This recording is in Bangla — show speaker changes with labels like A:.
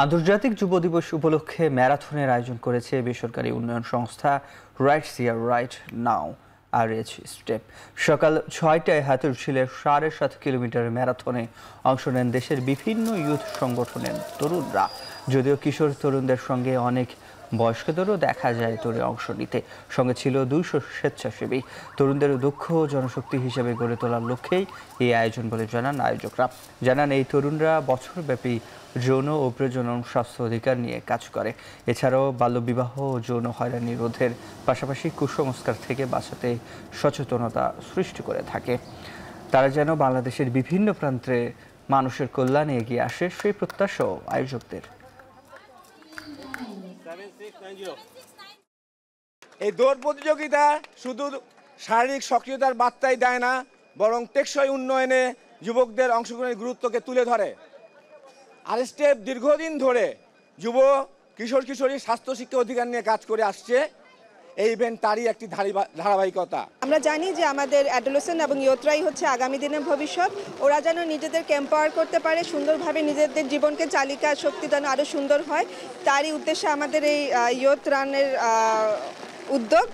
A: আন্তর্জাতিক যুব দিবস উপলক্ষে ম্যারাথনের আয়োজন করেছে বেসরকারি উন্নয়ন সংস্থা রাইট সিয়ার রাইট নাও আরএইচ স্টেপ। সকাল ৬টায় হাতিরঝিলের ৭.৫ কিলোমিটার ম্যারাথনে অংশ নেন দেশের বিভিন্ন ইউথ সংগঠনের তরুণরা। যদিও কিশোর তরুণদের সঙ্গে অনেক বয়স্কদেরও দেখা যায় দৌড়ে অংশ নিতে। সঙ্গে ছিল ২০০ স্বেচ্ছাসেবী। তরুণদের দক্ষ জনশক্তি হিসেবে গড়ে তোলার লক্ষ্যেই এই আয়োজন বলে জানান আয়োজকরা। জানান এই তরুণরা বছরব্যাপী যৌন ও প্রজনন স্বাস্থ্য অধিকার নিয়ে কাজ করে। এছাড়াও বাল্যবিবাহ ও যৌন হয়রানি রোধের পাশাপাশি কুসংস্কার থেকে বাঁচাতে সচেতনতা সৃষ্টি করে থাকে। তারা যেন বাংলাদেশের বিভিন্ন প্রান্তে মানুষের কল্যাণে এগিয়ে আসে সেই প্রত্যাশাও আয়োজকদের।
B: এই দৌড় প্রতিযোগিতা শুধু শারীরিক সক্রিয়তার বার্তাই দেয় না, বরং টেকসই উন্নয়নে যুবকদের অংশগ্রহণের গুরুত্বকে তুলে ধরে। আর স্টেপ দীর্ঘদিন ধরে যুব কিশোর কিশোরী স্বাস্থ্য শিক্ষা অধিকার নিয়ে কাজ করে আসছে। এই ইভেন্ট তারই একটি ধারাবাহিকতা।
C: আমরা জানি যে আমাদের অ্যাডোলেসেন্ট এবং ইয়ুথরাই হচ্ছে আগামী দিনের ভবিষ্যৎ। ওরা যেন নিজেদেরকে এম্পাওয়ার করতে পারে, সুন্দরভাবে নিজেদের জীবনকে চালিকা শক্তি যেন আরও সুন্দর হয়, তারই উদ্দেশ্যে আমাদের এই ইয়ুথ রানের উদ্যোগ।